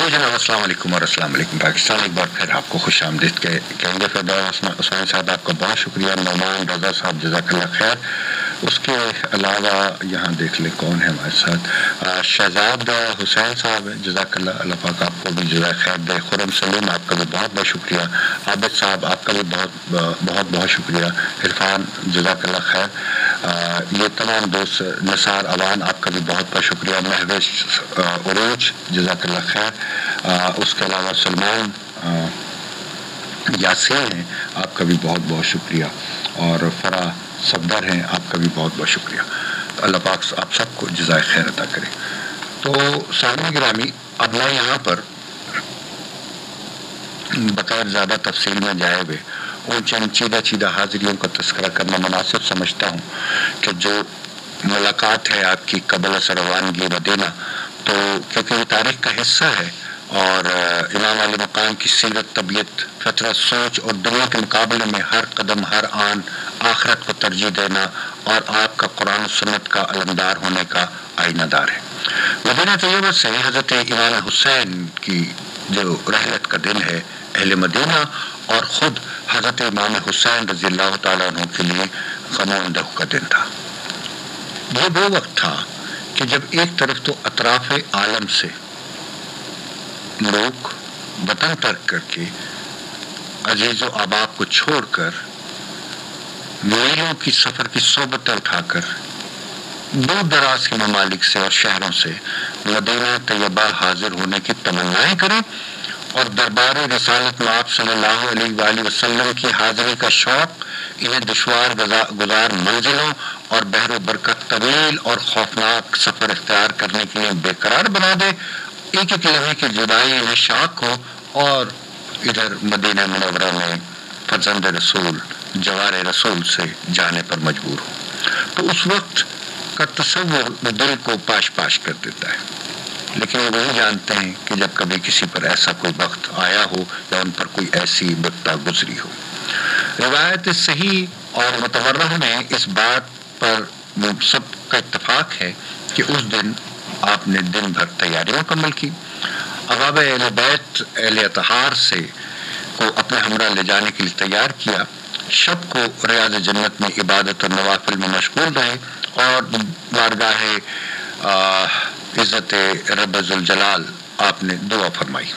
جی جناب، السلام علیکم اور السلام علیکم پاکستان. ایک بار پھر آپ کو خوش آمدید کہیں گے. فردوس عثمان صاحب آپ کا بہت شکریہ. نعمان رضا صاحب جزاک اللہ خیر. اس کے علاوہ یہاں دیکھ لیں کون ہے ہمارے ساتھ. شہزاد حسین صاحب جزاک اللہ پاک آپ کو بھی جزاک خیر دے. خرم سلیم آپ کا بھی بہت بہت شکریہ. عابد صاحب آپ کا بھی بہت شکریہ. عرفان جزاک اللہ خیر. یہ تمام دوست. نثار اوان آپ کا بھی بہت بہت شکریہ. مہوش عروج جزاک اللہ خیر. اس کے علاوہ سلمان یاسین ہیں آپ کا بھی بہت بہت شکریہ. اور فرا صفدر ہیں آپ کا بھی بہت بہت شکریہ. اللہ پاک آپ سب کو جزائے خیر عطا کرے. تو سامعین گرامی، اب میں یہاں پر بغیر زیادہ تفصیل میں جائے ہوئے ان چند چیدہ حاضریوں کا تذکرہ کرنا مناسب سمجھتا ہوں کہ جو ملاقات ہے آپ کی قبل اثر روانگی مدینہ، تو کیونکہ یہ تاریخ کا حصہ ہے اور امام علی مقام کی سیرت، طبیعت، فطرت، سوچ اور دنیا کے مقابلے میں ہر قدم ہر آن آخرت کو ترجیح دینا اور آپ کا قرآن و سنت کا علمدار ہونے کا آئینہ دار ہے. مدینہ طیبہ سے حضرت امام حسین کی جو رحلت کا دن ہے اہل مدینہ، اور خود حضرت امام حسین رضی اللہ تعالیٰ عنہ کے لیے غم و اندوہ کا دن تھا. یہ وہ وقت تھا کہ جب ایک طرف تو اطراف عالم سے لوگ وطن ترک کر کے عزیز و احباب کو چھوڑ کر میلوں کی سفر کی صحبتیں اٹھا کر دور دراز کے ممالک سے اور شہروں سے مدینہ طیبہ حاضر ہونے کی تمنائیں کریں، اور دربار رسالت میں آپ صلی اللہ علیہ وآلہ وسلم کی حاضری کا شوق انہیں دشوار گزار منزلوں اور بحر و برکت طویل اور خوفناک سفر اختیار کرنے کے لیے بے قرار بنا دے. ایک ایک لمحے کی جدائی انہیں شاق ہو، اور ادھر مدینہ منورہ میں فرزند رسول جوار رسول سے جانے پر مجبور ہو. تو اس وقت کا تصور دل کو پاش پاش کر دیتا ہے. لیکن وہ وہی جانتے ہیں کہ جب کبھی کسی پر ایسا کوئی وقت آیا ہو یا ان پر کوئی ایسی بتا گزری ہو. روایت صحیح اور متورہ میں اس بات پر سب کا اتفاق ہے کہ اس دن آپ نے دن بھر تیاری مکمل کی. احباب اہل بیت اہل اطہار سے کو اپنے ہمراہ لے جانے کے لیے تیار کیا. شب کو ریاض جنت میں عبادت اور نوافل میں مشغول رہے اور بارگاہ عزت رب ذوالجلال آپ نے دعا فرمائی.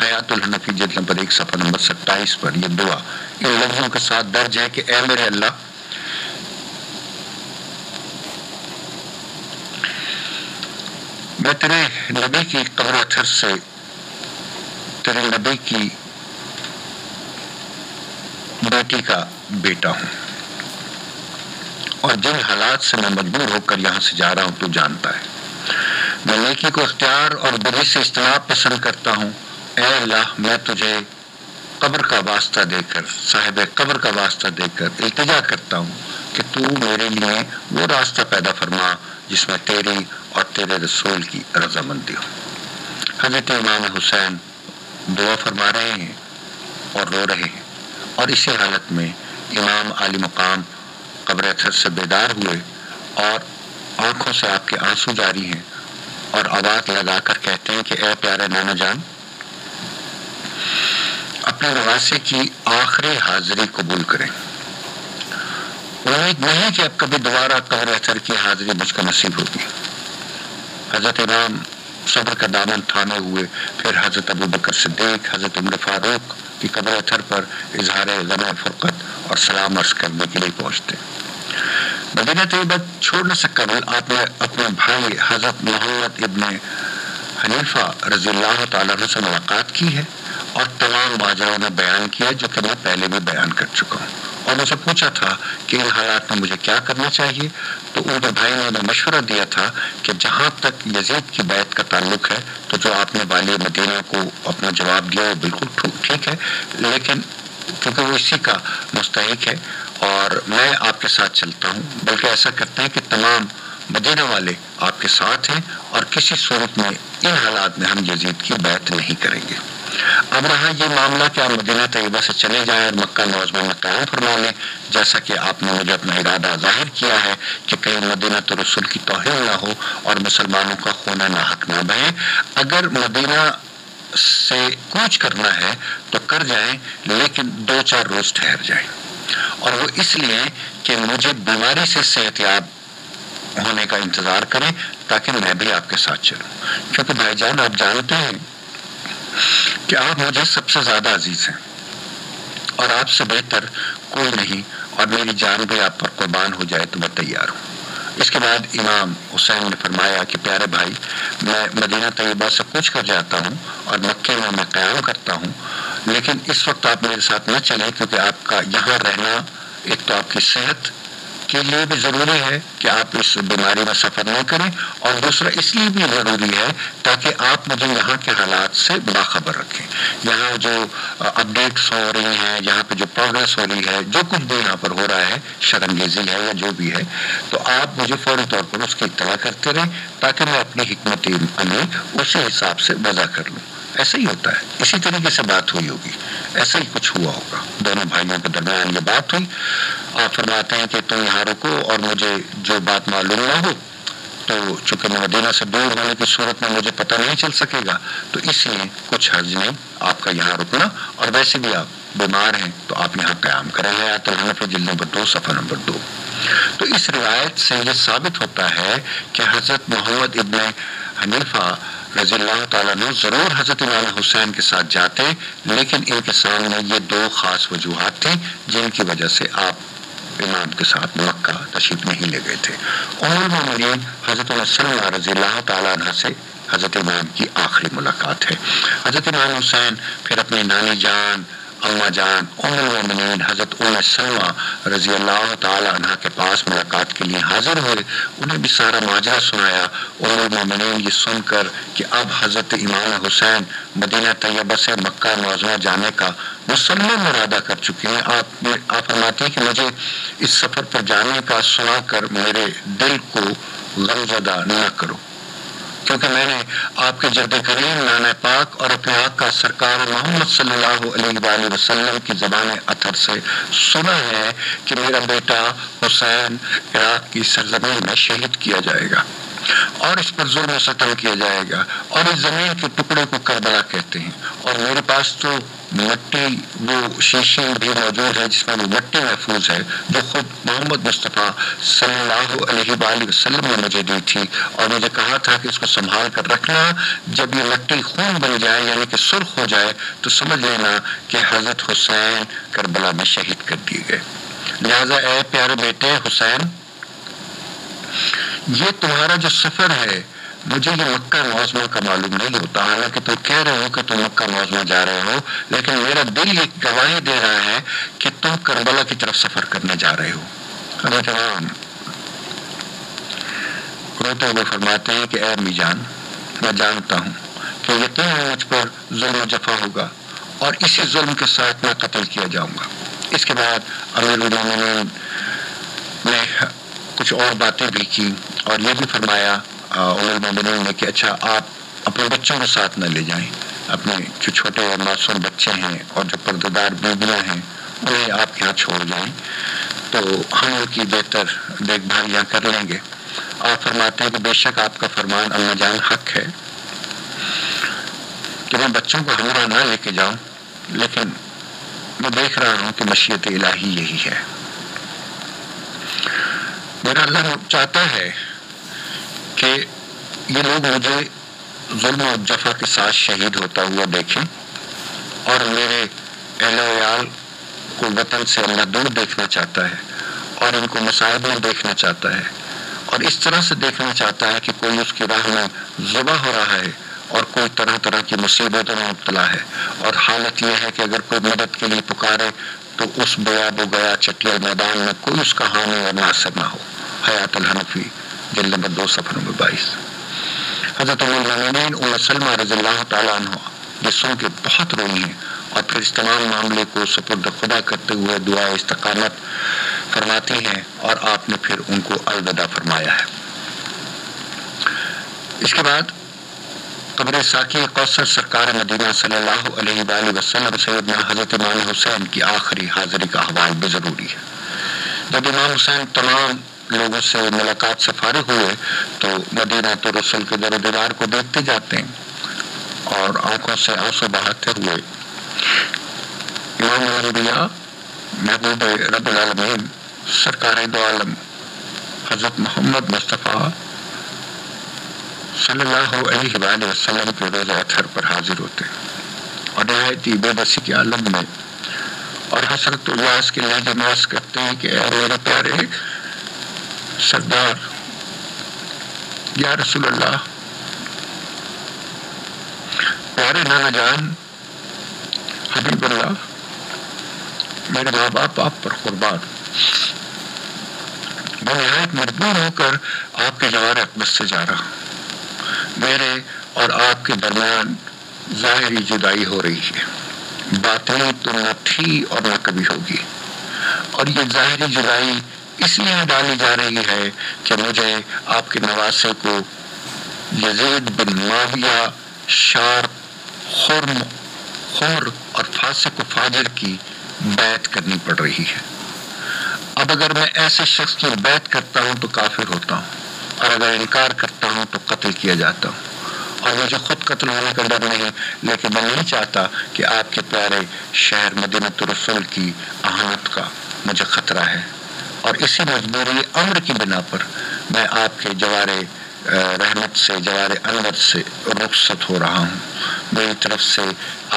حیات الحنفی جلد نمبر 1 صفحہ نمبر 27 پر یہ دعا ان لفظوں کے ساتھ درج ہے کہ اے میرے اللہ، میں تیرے نبی کی قبر اطہر سے تیرے نبی کی بیٹی کا بیٹا ہوں، اور جن حالات سے میں مجبور ہو کر یہاں سے جا رہا ہوں تو جانتا ہے. میں نیکی کو اختیار اور بدی سے اجتناب پسند کرتا ہوں. اے اللہ، میں تجھے قبر کا واسطہ دے کر، صاحب قبر کا واسطہ دے کر التجا کرتا ہوں کہ تو میرے لیے وہ راستہ پیدا فرما جس میں تیری اور تیرے رسول کی رضامندی ہو. حضرت امام حسین دعا فرما رہے ہیں اور رو رہے ہیں، اور اسی حالت میں امام علی مقام قبر اطہر سے بیدار ہوئے اور آنکھوں سے آپ کے آنسو جاری ہیں، اور آواز لگا کر کہتے ہیں کہ اے پیارے نانا جان، اپنے نواسے کی آخری حاضری قبول کریں. امید نہیں کہ اب کبھی دوبارہ قبر اطہر کی حاضری مجھ کو نصیب ہوگی. حضرت امام صبر کا دامن تھامے ہوئے پھر حضرت ابو بکر صدیق، حضرت عمر فاروق کی قبر اطہر پر اظہار غم فرقت اور سلام عرض کرنے کے لیے پہنچتے. مدینہ طیبہ چھوڑنے سے قبل آپ نے اپنے بھائی حضرت محمد ابن حنیفہ رضی اللہ تعالیٰ عنہ سے ملاقات کی ہے اور تمام ماجراؤں نے بیان کیا جو کہ میں پہلے بھی بیان کر چکا ہوں، اور مجھے پوچھا تھا کہ ان حالات میں مجھے کیا کرنا چاہیے. تو ان کے بھائی نے مشورہ دیا تھا کہ جہاں تک یزید کی بیعت کا تعلق ہے تو جو آپ نے والی مدینہ کو اپنا جواب دیا وہ بالکل ٹھیک ہے، لیکن کیونکہ وہ اسی کا مستحق ہے اور میں آپ کے ساتھ چلتا ہوں، بلکہ ایسا کرتے ہیں کہ تمام مدینہ والے آپ کے ساتھ ہیں اور کسی صورت میں ان حالات میں ہم یزید کی بیعت نہیں کریں گے. اب رہا یہ معاملہ کہ آپ مدینہ طیبہ سے چلے جائیں اور مکہ معظمہ میں قیام فرما لیں، جیسا کہ آپ نے مجھے اپنا ارادہ ظاہر کیا ہے کہ کہیں مدینہ تو رسول کی توہین نہ ہو اور مسلمانوں کا خون ناحق نہ بہے۔ اگر مدینہ سے کوچ کرنا ہے تو کر جائیں، لیکن 2-4 روز ٹھہر جائیں، اور وہ اس لیے کہ مجھے بیماری سے صحت یاب ہونے کا انتظار کریں تاکہ میں بھی آپ کے ساتھ چلوں، کیونکہ بھائی جان آپ جانتے ہیں کہ آپ مجھے سب سے زیادہ عزیز ہیں اور آپ سے بہتر کوئی نہیں، اور میری جان بھی آپ پر قربان ہو جائے تو میں تیار ہوں۔ اس کے بعد امام حسین نے فرمایا کہ پیارے بھائی، میں مدینہ طیبہ سے کوچ کر جاتا ہوں اور مکے میں قیام کرتا ہوں، لیکن اس وقت آپ میرے ساتھ نہ چلیں، کیونکہ آپ کا یہاں رہنا ایک تو آپ کی صحت کے لیے بھی ضروری ہے کہ آپ اس بیماری میں سفر نہ کریں، اور دوسرا اس لیے بھی ضروری ہے تاکہ آپ مجھے یہاں کے حالات سے باخبر رکھیں، یہاں جو اپڈیٹس ہو رہی ہیں، یہاں پہ جو پروگرس ہو رہی ہے، جو کچھ بھی یہاں پر ہو رہا ہے، شرمگیزی ہے یا جو بھی ہے، تو آپ مجھے فوری طور پر اس کی اطلاع کرتے رہیں تاکہ میں اپنی حکمت عملی اسی حساب سے وضع کر لوں۔ ایسا ہی ہوتا ہے، اسی طریقے سے بات ہوئی ہوگی، ایسا ہی کچھ ہوا ہوگا، دونوں بھائیوں کے درمیان یہ بات ہوئی۔ آپ فرماتے ہیں کہ تم یہاں رکو اور مجھے جو بات معلوم نہ ہو تو چونکہ میں مدینہ سے دور ہونے کی صورت میں مجھے پتہ نہیں چل سکے گا، تو اس لیے کچھ حرج نہیں آپ کا یہاں رکنا، اور ویسے بھی آپ بیمار ہیں تو آپ یہاں قیام کریں۔ حیات الحنف جلد نمبر 2 صفحہ نمبر 2۔ تو اس روایت سے یہ ثابت ہوتا ہے کہ حضرت محمد ابن حنیفہ رضی اللہ تعالیٰ عنہ ضرور حضرت امام حسین کے ساتھ جاتے، لیکن ان کے سامنے یہ 2 خاص وجوہات تھیں جن کی وجہ سے آپ امام کے ساتھ مکہ تشریف نہیں لے گئے تھے۔ ام المومنین حضرت سلمہ رضی اللہ تعالیٰ عنہ سے حضرت امام کی آخری ملاقات ہے۔ حضرت امام حسین پھر اپنی نانی جان، اماں جان ام المومنین حضرت ام سلمہ رضی اللہ تعالیٰ عنہ کے پاس ملاقات کے لیے حاضر ہوئے، انہیں بھی سارا ماجرا سنایا۔ ام المومنین یہ سن کر کہ اب حضرت امام حسین مدینہ طیبہ سے مکہ معظمہ جانے کا مسلم ارادہ کر چکے ہیں، آپ فرماتے ہیں کہ مجھے اس سفر پر جانے کا سنا کر میرے دل کو غمزدہ نہ کرو، کیونکہ میں نے آپ کے جد کریم نانا پاک اور اپنے آقا سرکار محمد صلی اللہ علیہ وآلہ وسلم کی زبان اطہر سے سنا ہے کہ میرا بیٹا حسین عراق کی سرزمین میں شہید کیا جائے گا اور اس پر ظلم و ستم کیا جائے گا، اور اس زمین کے ٹکڑے کو کربلا کہتے ہیں، اور میرے پاس تو مٹی وہ شیشے بھی موجود ہے جس میں وہ مٹی محفوظ ہے جو خود محمد مصطفیٰ صلی اللہ علیہ وآلہ وسلم نے مجھے دی تھی، اور مجھے کہا تھا کہ اس کو سنبھال کر رکھنا، جب یہ مٹی خون بن جائے یعنی کہ سرخ ہو جائے تو سمجھ لینا کہ حضرت حسین کربلا میں شہید کر دیے گئے۔ لہذا اے پیارے بیٹے حسین، یہ تمہارا جو سفر ہے مجھے یہ مکہ معظمہ کا معلوم نہیں ہوتا، حالانکہ تم کہہ رہے ہو کہ تم مکہ معظمہ جا رہے ہو، لیکن میرا دل یہ گواہی دے رہا ہے کہ تم کربلا کی طرف سفر کرنے جا رہے ہو۔ حضرت امام روتے ہوئے فرماتے ہیں کہ اے امی جان، میں جانتا ہوں کہ یقیناً مجھ پر ظلم و جفا ہوگا اور اسی ظلم کے ساتھ میں قتل کیا جاؤں گا۔ اس کے بعد امیر المومنین نے کچھ اور باتیں بھی کی اور یہ بھی فرمایا ام المومنین نے کہ اچھا آپ اپنے بچوں کو ساتھ نہ لے جائیں، اپنے جو چھوٹے اور معصوم بچے ہیں اور جو پردےدار بیویاں ہیں انہیں آپ یہاں چھوڑ جائیں تو ہم ان کی بہتر دیکھ بھال یہاں کر لیں گے۔ آپ فرماتے ہیں کہ بے شک آپ کا فرمان اماں جان حق ہے کہ میں بچوں کو ہمراہ نہ لے کے جاؤں، لیکن میں دیکھ رہا ہوں کہ مشیت الہی یہی ہے۔ میرا اللہ چاہتا ہے کہ یہ لوگ مجھے ظلم و جفا کے ساتھ شہید ہوتا ہوا دیکھیں، اور میرے اہل و عیال کو وطن سے اللہ دور دیکھنا چاہتا ہے اور ان کو مصائب میں دیکھنا چاہتا ہے، اور اس طرح سے دیکھنا چاہتا ہے کہ کوئی اس کی راہ میں ذبح ہو رہا ہے اور کوئی طرح طرح کی مصیبتوں میں مبتلا ہے، اور حالت یہ ہے کہ اگر کوئی مدد کے لیے پکارے تو اس بیاب و گیا چٹیل میدان میں کوئی اس کا حامی اور ناصر نہ ہو۔ حیات الحنفی جلد نمبر 2 صفحہ نمبر 22۔ حضرت ام المومنین ام سلمہ رضی اللہ تعالیٰ عنہ یہ سن کے بہت روئی ہیں، اور پھر اس تمام معاملے کو سپرد خدا کرتے ہوئے دعا استقامت فرماتی ہیں، اور آپ نے پھر ان کو الوداع فرمایا ہے۔ اس کے بعد قبر ساقی کوثر سرکار مدینہ صلی اللہ علیہ وآلہ وسلم سیدنا حضرت امام حسین کی آخری حاضری کا حوال بھی ضروری ہے۔ جب امام حسین تمام لوگوں سے ملاقات سے فارغ ہوئے تو مدینہ تو رسول کے در و دیوار کو دیکھتے جاتے ہیں اور آنکھوں سے آنسو بہاتے ہوئے امام الانبیاء محبوب رب العالمین سرکار دو عالم حضرت محمد مصطفیٰ صلی اللہ علیہ وآلہ وسلم کے روزہ اطہر پر حاضر ہوتے ہیں اور نہایت ہی بے بسی کے عالم میں اور حسرت الیاس کے لہجے میں عرض کرتے ہیں کہ اے میرے پیارے سردار یا رسول اللہ، پیارے نانا جان حبیب اللہ، میرے ماں باپ آپ پر قربان، میں نہایت مجبور ہو کر آپ کے جوار اقدس سے جا رہا ہوں۔ میرے اور آپ کے درمیان ظاہری جدائی ہو رہی ہے، باطنی تو نہ تھی اور نہ کبھی ہوگی، اور یہ ظاہری جدائی اس لیے ڈالی جا رہی ہے کہ مجھے آپ کے نواسے کو یزید بن معاویہ شار خمر اور فاسق و فاجر کی بیعت کرنی پڑ رہی ہے۔ اب اگر میں ایسے شخص کی بیعت کرتا ہوں تو کافر ہوتا ہوں، اور اگر انکار کرتا ہوں تو قتل کیا جاتا ہوں، اور مجھے خود قتل ہونے کا ڈر نہیں، لیکن میں نہیں چاہتا کہ آپ کے پیارے شہر مدینہ رسول کی اہانت کا مجھے خطرہ ہے، اور اسی مجبوری امر کی بنا پر میں آپ کے جوار رحمت سے، جوار انور سے رخصت ہو رہا ہوں۔ میری طرف سے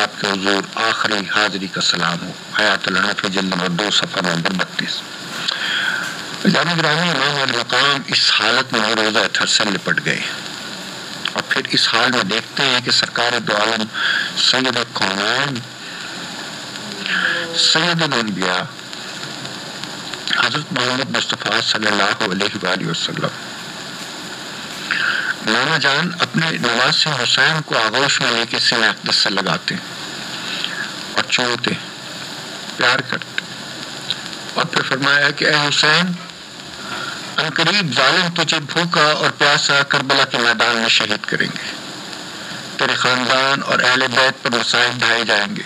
آپ کے حضور آخری حاضری کا سلام ہو۔ حیات الحنفی جلد نمبر 2 صفحہ نمبر 32۔ جامع گرامی، امام علی مقام اس حالت میں روزہ اطہر سے لپٹ گئے، اور پھر اس حال میں دیکھتے ہیں کہ سرکار دو عالم سید کونین سید الانبیاء حضرت محمد مصطفیٰ صلی اللہ علیہ وآلہ وسلم نانا جان اپنے نواسے حسین کو آغوش میں لے کے سینہ اقدس سے لگاتے اور چومتے، پیار کرتے، اور پھر فرمایا کہ اے حسین، عنقریب ظالم تجھے بھوکا اور پیاسا کربلا کے میدان میں شہید کریں گے، تیرے خاندان اور اہل بیت پر مصائب ڈھائے جائیں گے،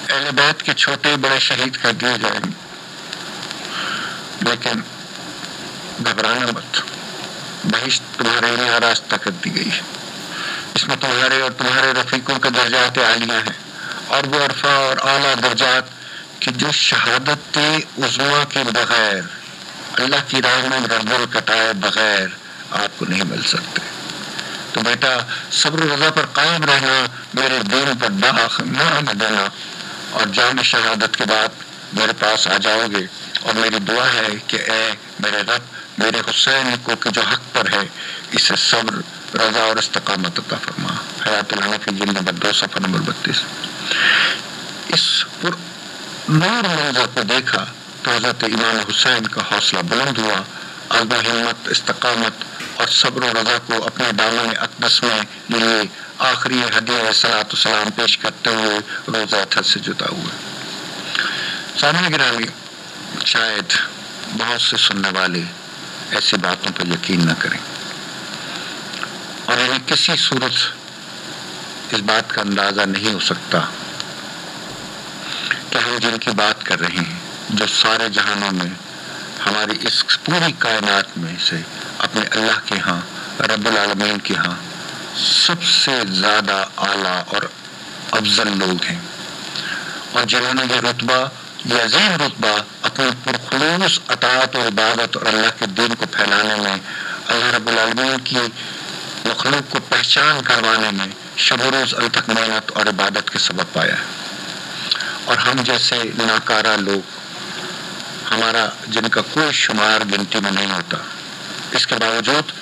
اہل بیت کے چھوٹے بڑے شہید کر دیے جائیں گے، لیکن گھبرانا مت، بہشت تمہارے لیے آراستہ کر دی گئی ہے، اس میں تمہارے اور تمہارے رفیقوں کے درجات عالیہ ہیں، اور وہ عرفہ اور اعلیٰ درجات کہ جو شہادت عظمیٰ کے بغیر، اللہ کی راہ میں گردن کٹائے بغیر آپ کو نہیں مل سکتے۔ تو بیٹا صبر و رضا پر قائم رہنا، میرے دین پر داغ نہ آنے دینا، اور جام شہادت کے بعد میرے پاس آ جاؤ گے، اور میری دعا ہے کہ اے میرے رب، میرے حسین کو کہ جو حق پر ہے، اسے صبر، رضا اور استقامت عطا فرما۔ حیات الحنفی جلد نمبر 2 صفحہ نمبر 32۔ اس پر نور منظر کو دیکھا تو حضرت امام حسین کا حوصلہ بلند ہوا، عزم و ہمت، استقامت اور صبر و رضا کو اپنے دامن اقدس میں لیے آخری ہدیہ صلاۃ السلام پیش کرتے ہوئے روزہ اطہر سے جدا ہوئے۔ سامعین گرامی، شاید بہت سے سننے والے ایسی باتوں پر یقین نہ کریں، اور انہیں کسی صورت اس بات کا اندازہ نہیں ہو سکتا کہ ہم جن کی بات کر رہے ہیں، جو سارے جہانوں میں، ہماری اس پوری کائنات میں سے اپنے اللہ کے ہاں، رب العالمین کے ہاں سب سے زیادہ اعلیٰ اور افضل لوگ ہیں، اور جنہوں نے یہ رتبہ، یہ عظیم رتبہ اپنی پرخلوص اطاعت و عبادت اور اللہ کے دین کو پھیلانے میں، اللہ رب العالمین کی مخلوق کو پہچان کروانے میں شب و روز التک محنت اور عبادت کے سبب پایا ہے، اور ہم جیسے ناکارہ لوگ، ہمارا جن کا کوئی شمار گنتی میں نہیں ہوتا، اس کے باوجود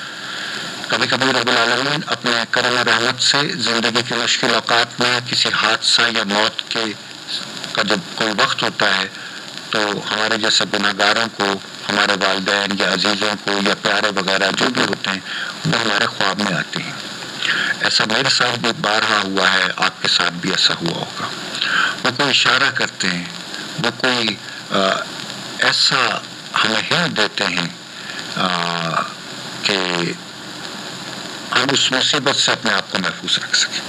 کبھی کبھی رب العالمین اپنے کرم و رحمت سے زندگی کے مشکل اوقات میں کسی حادثہ یا موت کا جب کوئی وقت ہوتا ہے تو ہمارے جیسے گناہ گاروں کو، ہمارے والدین یا عزیزوں کو یا پیارے وغیرہ جو بھی ہوتے ہیں، وہ ہمارے خواب میں آتے ہیں۔ ایسا میرے ساتھ بھی بارہا ہوا ہے، آپ کے ساتھ بھی ایسا ہوا ہوگا۔ وہ کوئی اشارہ کرتے ہیں، وہ کوئی ایسا ہمیں ہنٹ دیتے ہیں کہ ہم اس مصیبت سے اپنے آپ کو محفوظ رکھ سکیں.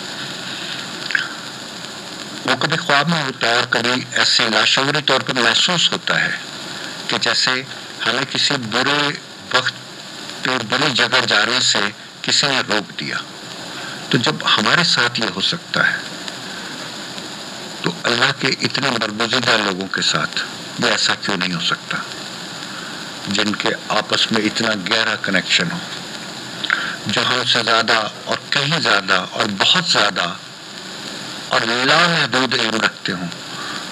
وہ کبھی خواب میں ہوتا ہے اور کبھی ایسے لاشعوری طور پر محسوس ہوتا ہے کہ جیسے ہمیں کسی برے وقت پہ بری جگہ جانے سے کسی نے روک دیا. تو جب ہمارے ساتھ یہ ہو سکتا ہے تو اللہ کے اتنے برگزیدہ لوگوں کے ساتھ بھی ایسا کیوں نہیں ہو سکتا، جن کے آپس میں اتنا گہرا کنیکشن ہو، جو ہم سے زیادہ اور کہیں زیادہ اور بہت زیادہ اور لامحدود علم رکھتے ہوں،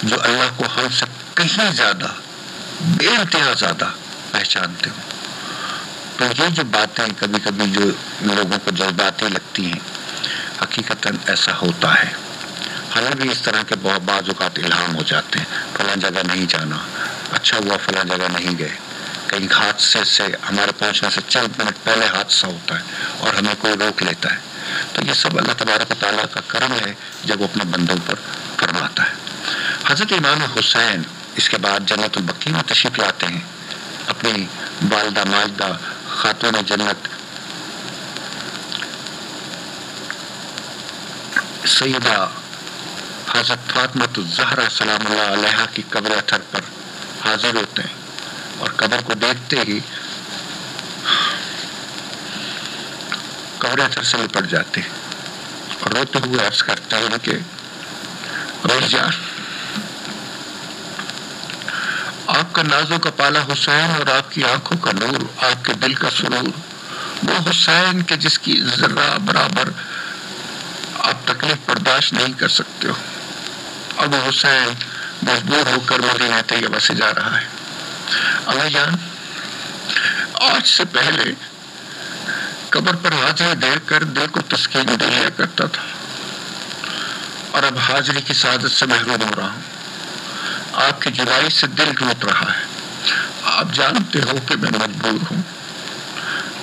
جو اللہ کو ہم سے کہیں زیادہ بے انتہا زیادہ پہچانتے ہوں. تو یہ جو باتیں کبھی کبھی جو لوگوں کو جذباتی لگتی ہیں، حقیقتاً ایسا ہوتا ہے. ہمیں بھی اس طرح کے بہت بعض اوقات الہام ہو جاتے ہیں، فلاں جگہ نہیں جانا، اچھا ہوا فلاں جگہ نہیں گئے. کہیں حادثے سے ہمارے پہنچنے سے چند منٹ پہلے حادثہ ہوتا ہے اور ہمیں کوئی روک لیتا ہے. تو یہ سب اللہ تبارک و تعالیٰ کا کرم ہے جب وہ اپنے بندوں پر فرماتا ہے. حضرت امام حسین اس کے بعد جنت البقیع میں تشریف لاتے ہیں. اپنی والدہ ماجدہ خاتون جنت سیدہ حضرت فاطمہ الزہرا سلام اللہ علیہا کی قبر اثر پر حاضر ہوتے ہیں اور قبر کو دیکھتے ہی قبر اثر سے لپٹ جاتے ہیں اور روتے ہوئے عرض کرتے ہیں کہ روز جان، آپ کا نازوں کا پالا حسین اور آپ کی آنکھوں کا نور، آپ کے دل کا سرور، وہ حسین کے جس کی ذرہ برابر آپ تکلیف برداشت نہیں کر سکتے ہو. اب وہ حسین مجبور ہو کر مدینہ طیبہ سے جا رہا ہے. اللہ جان، آج سے پہلے قبر پر حاضری دے کر دل کو تسکین دیا کرتا تھا، اور اب حاضری کی سعادت سے محروم ہو رہا ہوں. آپ کی جدائی سے دل ٹوٹ رہا ہے. آپ جانتے ہو کہ میں مجبور ہوں.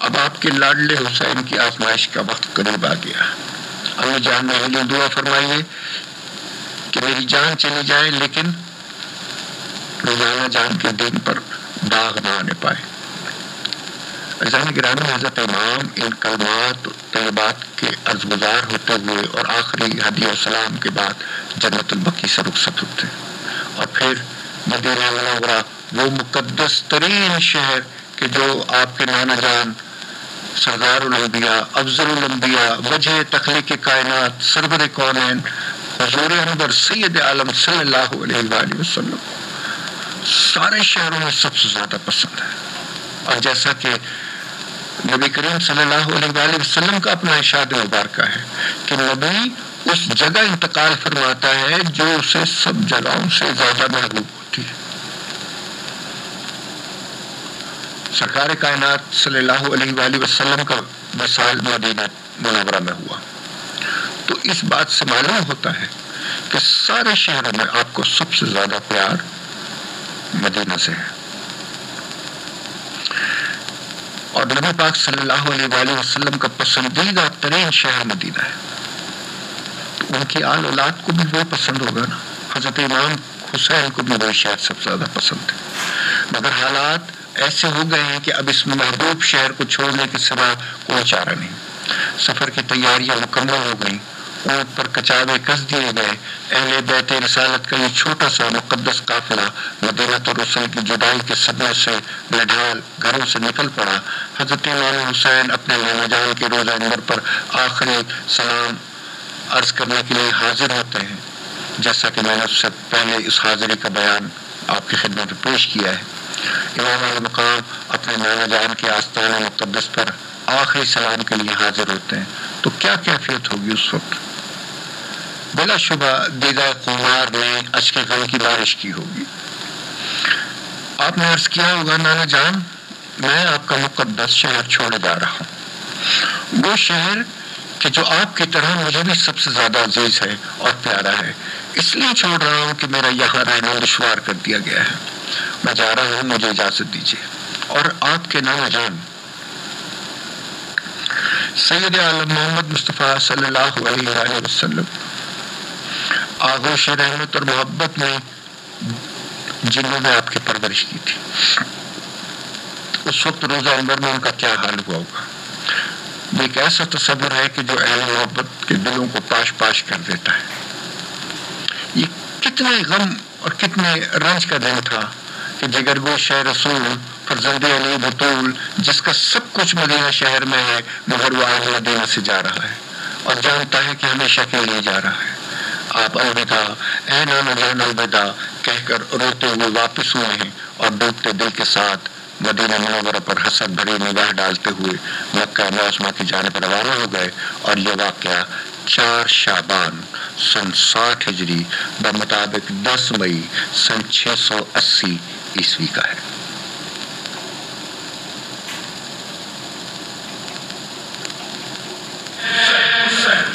اب آپ کے لاڈلے حسین کی آزمائش کا وقت قریب آ گیا. اللہ جان میرے لیے دعا فرمائیے کہ میری جان چلی جائے لیکن روزانہ جان کے دین پر داغ نہ آنے پائے. عزیزان گرامی، حضرت امام ان کلمات طیبات کے عرض گزار ہوتے ہوئے اور آخری ہدیہ و سلام کے بعد جنت البقیع سے رخصت ہوتے ہیں اور پھر مدینہ منورہ، وہ مقدس ترین شہر کہ جو آپ کے نانا جان سردار الانبیاء، افضل الانبیاء، وجہ تخلیق کائنات، سرور کونین، حضور انور سید عالم صلی اللہ علیہ وآلہ وسلم سارے شہروں میں سب سے زیادہ پسند ہے. اور جیسا کہ نبی کریم صلی اللہ علیہ وآلہ وسلم کا اپنا ارشاد مبارکہ ہے کہ نبی اس جگہ انتقال فرماتا ہے جو اسے سب جگہوں سے زیادہ محبوب ہوتی ہے. سرکار کائنات صلی اللہ علیہ وآلہ وسلم کا وصال مدینہ منورہ میں ہوا. تو اس بات سے معلوم ہوتا ہے کہ سارے شہروں میں آپ کو سب سے زیادہ پیار مدینہ سے ہے. اور نبی پاک صلی اللہ علیہ وآلہ وسلم کا پسندیدہ ترین شہر مدینہ ہے. تو ان کی آل اولاد کو بھی وہ پسند ہوگا نا. حضرت امام حسین کو بھی وہی شہر سب سے زیادہ پسند ہے. مگر حالات ایسے ہو گئے ہیں کہ اب اس محبوب شہر کو چھوڑنے کے سوا کوئی چارہ نہیں. سفر کی تیاریاں مکمل ہو گئیں، اونٹ پر کچاوے کس دیے گئے. اہل بیت رسالت کا یہ چھوٹا سا مقدس قافلہ مدینہ رسول کی جدائی کے صدمے سے بے-ڈھال گھروں سے نکل پڑا. حضرت امام حسین اپنے نانا جان کے روضہ انور پر آخری سلام عرض کرنے کے لیے حاضر ہوتے ہیں، جیسا کہ میں نے اس سے پہلے اس حاضری کا بیان آپ کی خدمت میں پیش کیا ہے. امام علیہ مقام اپنے نانا جان کے آستان مقدس پر آخری سلام کے لیے حاضر ہوتے ہیں. تو کیا کیفیت ہوگی اس وقت؟ بلا شبہ دیدہ خمار نے اشک غم کی بارش کی ہوگی. آپ نے عرض کیا ہوگا، نانا جان میں آپ کا مقدس شہر چھوڑے جا رہا ہوں، وہ شہر کہ جو آپ کی طرح مجھے بھی سب سے زیادہ عزیز ہے اور پیارا ہے. اس لیے چھوڑ رہا ہوں کہ میرا یہاں رہنا دشوار کر دیا گیا ہے. میں جا رہا ہوں، مجھے اجازت دیجیے. اور آپ کے نانا جان سید عالم محمد مصطفیٰ صلی اللہ علیہ وآلہ وسلم آغوش رحمت اور محبت میں جنہوں نے آپ کی پرورش کی تھی، اس وقت روزہ انور میں ان کا کیا حال ہوا ہوگا. یہ ایک ایسا تصور ہے کہ جو اہل محبت کے دلوں کو پاش پاش کر دیتا ہے۔ یہ کتنے غم اور کتنے رنج کا دن تھا کہ جگرگوش شہ رسول فرزند علی بطول، جس کا سب کچھ مدینہ شہر میں ہے، مگر وہ آج مدینہ سے جا رہا ہے اور جانتا ہے کہ ہمیشہ کے لیے جا رہا ہے۔ آپ الوداع اے نانا جان الوداع کہہ کر روتے ہوئے واپس ہوئے ہیں اور ڈوبتے دل کے ساتھ مدینہ منورہ پر حسرت بھری نگاہ ڈالتے ہوئے مکہ معظمہ کی جانب روانہ ہو گئے۔ اور یہ واقعہ 4 شعبان سن 60 ہجری بمطابق 10 مئی سن 680 عیسوی کا ہے۔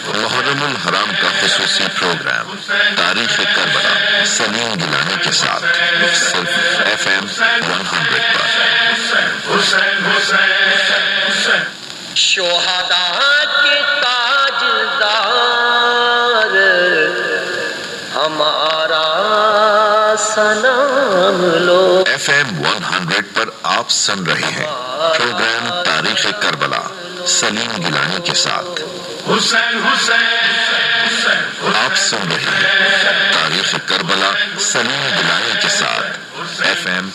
محرم الحرام کا خصوصی پروگرام تاریخ کربلا سلیم گیلانی کے ساتھ صرف FM 100 پر۔ شہداء کے تاجدار ہمارا سلام لو۔ FM 100 پر آپ سن رہے ہیں پروگرام تاریخ کربلا سلیم گیلانی کے ساتھ۔ آپ سن رہے ہیں تاریخ کربلا سلیم گیلانی کے ساتھ FM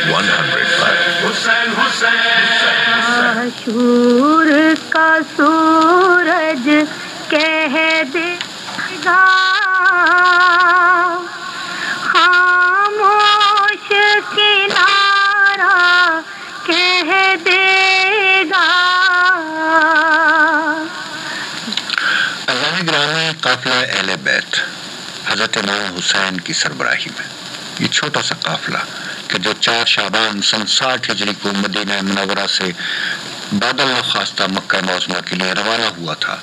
100 پر۔ عاشور کا سورج کہہ دے گا خاموش کنارہ کہہ دے گا۔ عزیزان گرامی، قافلہ اہل بیت حضرت امام حسین کی سربراہی میں یہ چھوٹا سا قافلہ کہ جو 4 شعبان سن 60 ہجری کو مدینہ منورہ سے بعد الخواستہ مکہ معظمہ کے لیے روانہ ہوا تھا،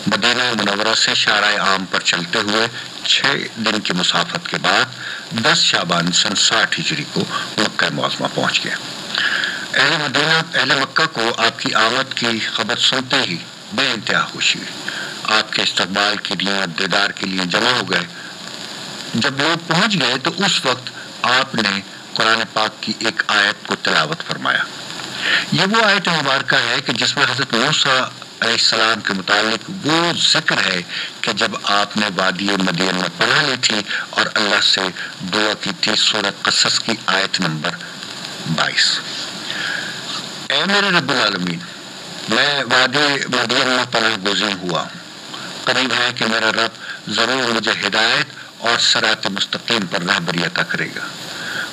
مدینہ منورہ سے شارع عام پر چلتے ہوئے 6 دن کی مسافت کے بعد 10 شعبان سن 60 ہجری کو مکہ معظمہ پہنچ گیا۔ اہل مدینہ، اہل مکہ کو آپ کی آمد کی خبر سنتے ہی بے انتہا خوشی ہوئی۔ آپ کے استقبال کے لیے اور دیدار کے لیے جمع ہو گئے۔ جب لوگ پہنچ گئے تو اس وقت آپ نے قرآن پاک کی ایک آیت کو تلاوت فرمایا۔ یہ وہ آیت مبارکہ ہے کہ جس میں حضرت موسیٰ علیہ السلام کے متعلق وہ ذکر ہے کہ جب آپ نے وادی مدین میں پناہ لی تھی اور اللہ سے دعا کی تھی، سورۃ قصص کی آیت نمبر 22۔ اے میرے رب العالمین، میں وادی مدین میں پناہ گزین ہوا ہوں، قریب ہے کہ میرا رب ضرور مجھے ہدایت اور صراط مستقیم پر رہبری عطا کرے گا۔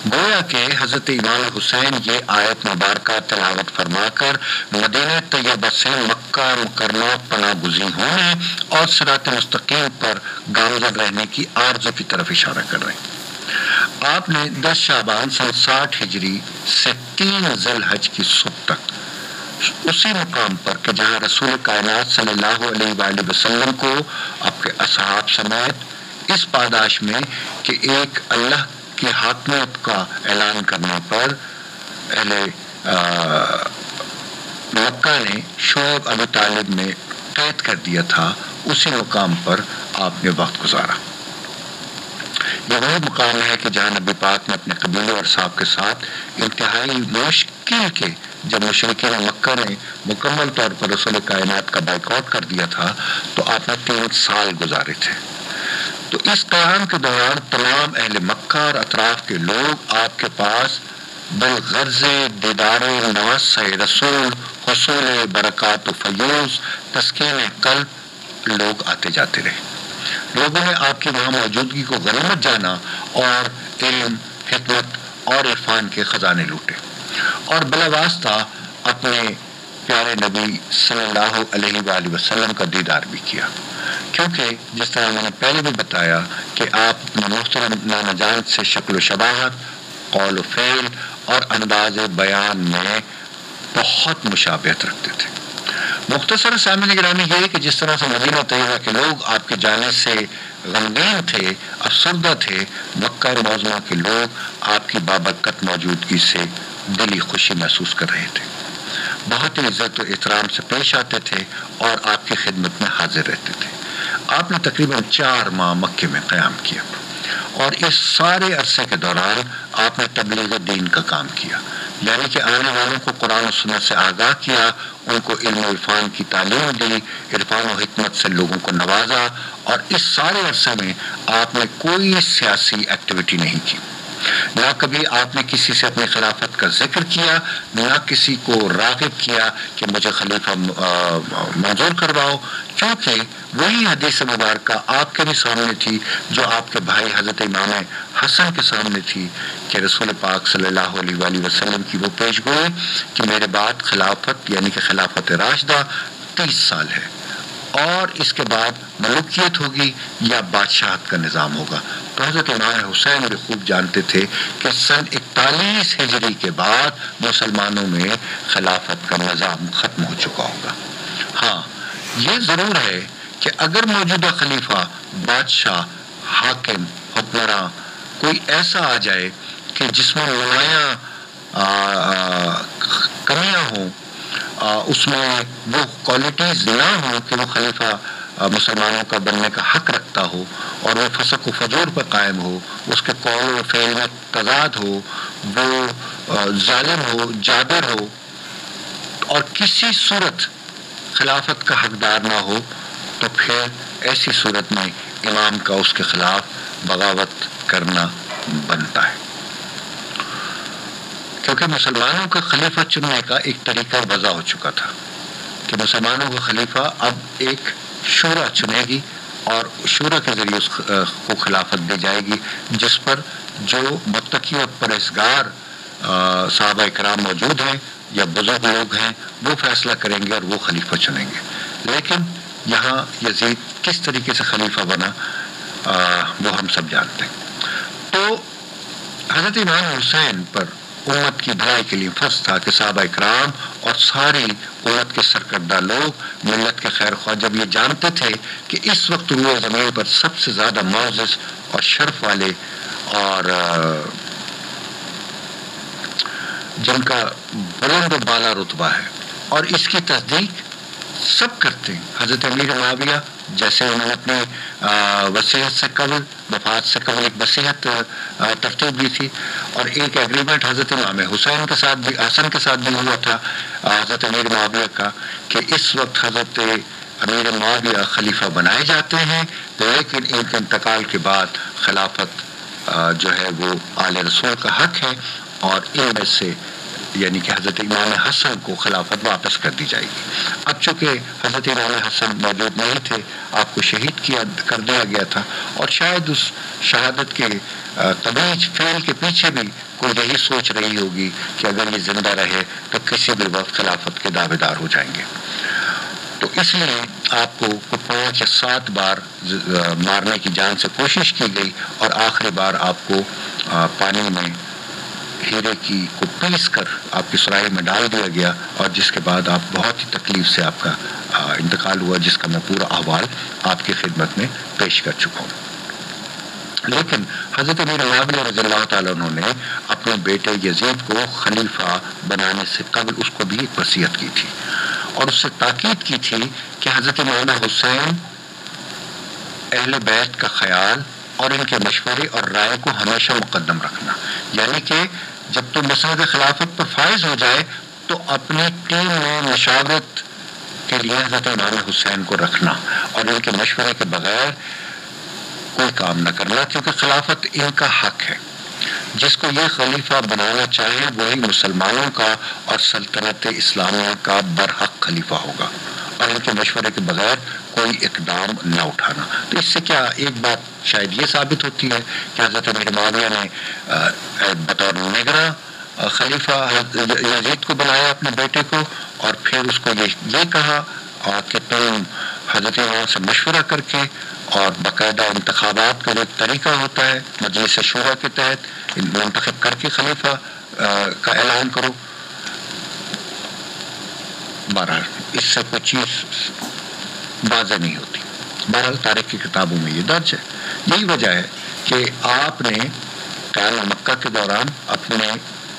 گویا کہ حضرت امام حسین یہ آیت مبارکہ تلاوت فرما کر مدینہ طیبہ سے مکہ مکرمہ پناہ گزین ہونے اور صراط مستقیم پر گامزن رہنے کی آرزو کی طرف اشارہ کر رہے ہیں۔ آپ نے 10 شعبان سن 60 ہجری سے 3 ذی الحج کی صبح تک اسی مقام پر کہ جہاں رسول کائنات صلی اللہ علیہ وآلہ وسلم کو آپ کے اصحاب سمیت اس پاداش میں کہ ایک اللہ کی حاکمیت کا اعلان کرنے پر اہل مکہ نے شعیب ابی طالب نے قید کر دیا تھا، اسی مقام پر آپ نے وقت گزارا۔ یہ وہی مقام ہے کہ جہاں نبی پاک نے اپنے قبیلے اور صاحب کے ساتھ انتہائی مشکل کے جب مشرکین مکہ نے مکمل طور پر رسول کائنات کا بائیکاٹ کر دیا تھا تو آپ نے 3 سال گزارے تھے۔ تو اس قیام کے دوران تمام اہل مکہ اور اطراف کے لوگ آپ کے پاس بالغرض دیدار نوس رسول، حصول برکات و فیوز، تسکین قلب لوگ آتے جاتے رہے۔ لوگوں نے آپ کی وہاں موجودگی کو غنیمت جانا اور علم، حکمت اور عرفان کے خزانے لوٹے اور بلا واسطہ اپنے پیارے نبی صلی اللہ علیہ وآلہ وسلم کا دیدار بھی کیا، کیونکہ جس طرح میں نے پہلے بھی بتایا کہ آپ اپنے محترم نانا جان سے شکل و شباہت، قول و فعل اور انداز بیان میں بہت مشابہت رکھتے تھے۔ مختصر سامعین گرامی یہ کہ جس طرح سے مدینہ طیبہ کے لوگ آپ کے جانے سے غمگین تھے، افسردہ تھے، مکہ معظمہ کے لوگ آپ کی بابرکت موجودگی سے دلی خوشی محسوس کر رہے تھے، بہت ہی عزت و احترام سے پیش آتے تھے اور آپ کی خدمت میں حاضر رہتے تھے۔ آپ نے تقریباً 4 ماہ مکے میں قیام کیا اور اس سارے عرصے کے دوران آپ نے تبلیغ دین کا کام کیا، یعنی کہ آنے والوں کو قرآن و سنت سے آگاہ کیا، ان کو علم و عرفان کی تعلیم دی، عرفان و حکمت سے لوگوں کو نوازا، اور اس سارے عرصے میں آپ نے کوئی سیاسی ایکٹیویٹی نہیں کی، نہ کبھی آپ نے کسی سے اپنی خلافت کا ذکر کیا، نہ کسی کو راغب کیا کہ مجھے خلیفہ منظور کرواؤ، کیونکہ وہی حدیث مبارکہ آپ کے بھی سامنے تھی جو آپ کے بھائی حضرت امام حسن کے سامنے تھی کہ رسول پاک صلی اللہ علیہ وآلہ وسلم کی وہ پیش گوئی کہ میرے بعد خلافت یعنی کہ خلافت راشدہ 30 سال ہے، اور اس کے بعد ملوکیت ہوگی یا بادشاہت کا نظام ہوگا۔ تو حضرت امام حسین بھی خوب جانتے تھے کہ سن 41 ہجری کے بعد مسلمانوں میں خلافت کا نظام ختم ہو چکا ہوگا۔ ہاں یہ ضرور ہے کہ اگر موجودہ خلیفہ، بادشاہ، حاکم، حکمراں کوئی ایسا آ جائے کہ جس میں نمایاں کمیاں ہوں، اس میں وہ کوالٹیز نہ ہوں کہ وہ خلیفہ مسلمانوں کا بننے کا حق رکھتا ہو، اور وہ فسق و فجور پر قائم ہو، اس کے قول و فعل میں تضاد ہو، وہ ظالم ہو، جابر ہو، اور کسی صورت خلافت کا حقدار نہ ہو، تو پھر ایسی صورت میں امام کا اس کے خلاف بغاوت کرنا بنتا ہے، کیونکہ مسلمانوں کا خلیفہ چننے کا ایک طریقہ وضع ہو چکا تھا کہ مسلمانوں کا خلیفہ اب ایک شورا چنے گی، اور شورا کے ذریعے اس کو خلافت دی جائے گی، جس پر جو متقی اور پرہیزگار صحابہ کرام موجود ہیں یا بزرگ لوگ ہیں وہ فیصلہ کریں گے اور وہ خلیفہ چنیں گے۔ لیکن یہاں یزید کس طریقے سے خلیفہ بنا وہ ہم سب جانتے ہیں۔ تو حضرت امام حسین پر امت کی بھلائی کے لیے فرض تھا کہ صحابہ کرام اور ساری امت کے سرکردہ لوگ، ملت کے خیر خواہ، جب یہ جانتے تھے کہ اس وقت روئے زمین پر سب سے زیادہ معزز اور شرف والے اور جن کا بلند و بالا رتبہ ہے، اور اس کی تصدیق سب کرتے ہیں، حضرت امیر معاویہ جیسے انہوں نے اپنی وصیت سے قبل، وفات سے قبل ایک وصیت ترتیب دی تھی، اور ایک ایگریمنٹ حضرت امام حسین کے ساتھ بھی، حسن کے ساتھ بھی ہوا تھا حضرت امیر معاویہ کا، کہ اس وقت حضرت امیر معاویہ خلیفہ بنائے جاتے ہیں، لیکن ان کے انتقال کے بعد خلافت جو ہے وہ آل رسول کا حق ہے، اور ان میں سے یعنی کہ حضرت امام حسن کو خلافت واپس کر دی جائے گی۔ اب چونکہ حضرت امام حسن موجود نہیں تھے، آپ کو شہید کر دیا گیا تھا، اور شاید اس شہادت کے قبیح فعل کے پیچھے بھی کوئی یہی سوچ رہی ہوگی کہ اگر یہ زندہ رہے تو کسی بھی وقت خلافت کے دعوے دار ہو جائیں گے۔ تو اس لیے آپ کو 5 یا 7 بار مارنے کی جان سے کوشش کی گئی، اور آخری بار آپ کو پانی میں ہیرے کو پیس کر آپ کی سراہی میں ڈال دیا گیا، اور جس کے بعد آپ بہت ہی تکلیف سے آپ کا انتقال ہوا، جس کا میں پورا احوال آپ کی خدمت میں پیش کر چکا ہوں۔ لیکن حضرت امیر معاویہ رضی اللہ تعالیٰ عنہ نے اپنے بیٹے یزید کو خلیفہ بنانے سے قبل اس کو بھی ایک وصیت کی تھی، اور اس سے تاکید کی تھی کہ حضرت مولانا حسین اہل بیت کا خیال اور ان کے مشورے اور رائے کو ہمیشہ مقدم رکھنا، یعنی کہ جب تو مسند خلافت پر فائز ہو جائے تو اپنی ٹیم میں مشاورت کے لیے حضرت امام حسین کو رکھنا، اور ان کے مشورے کے بغیر کوئی کام نہ کرنا، کیونکہ خلافت ان کا حق ہے۔ جس کو یہ خلیفہ بنانا چاہے وہی مسلمانوں کا اور سلطنت اسلامیہ کا برحق خلیفہ ہوگا، اور ان کے مشورے کے بغیر کوئی اقدام نہ اٹھانا۔ تو اس سے کیا ایک بات شاید یہ ثابت ہوتی ہے کہ حضرت امیر معاویہ نے بطور نگراں خلیفہ یزید کو بنایا اپنے بیٹے کو، اور پھر اس کو یہ کہا کہ تم حضرت امام سے مشورہ کر کے اور باقاعدہ انتخابات کا جو طریقہ ہوتا ہے مجلس شورا کے تحت منتخب کر کے خلیفہ کا اعلان کرو۔ بہرحال اس سے کوئی چیز واضح نہیں ہوتی، بہرحال تاریخ کی کتابوں میں یہ درج ہے۔ یہی وجہ ہے کہ آپ نے قیام مکہ کے دوران اپنے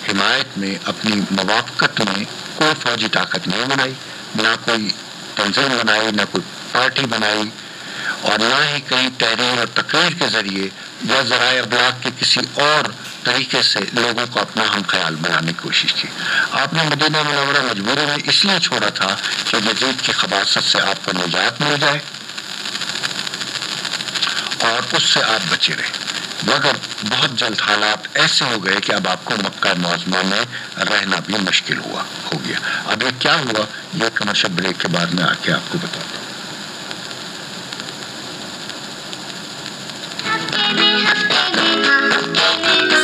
حمایت میں، اپنی موافقت میں کوئی فوجی طاقت نہیں بنائی، نہ کوئی تنظیم بنائی، نہ کوئی پارٹی بنائی، اور نہ ہی کہیں تحریر اور تقریر کے ذریعے یا ذرائع ابلاغ کے کسی اور طریقے سے لوگوں کو اپنا ہم خیال بنانے کی کوشش کی. آپ نے مدینہ منورہ مجبوری میں اس لیے چھوڑا تھا کہ یزید کی خباثت سے آپ کو نجات مل جائے اور اس سے آپ بچے رہے، مگر بہت جلد حالات ایسے ہو گئے کہ اب آپ کو مکہ معظمہ میں رہنا بھی مشکل ہو گیا. اب یہ کیا ہوا، یہ کمرشل بریک کے بعد میں آ کے آپ کو بتاتا ہوں.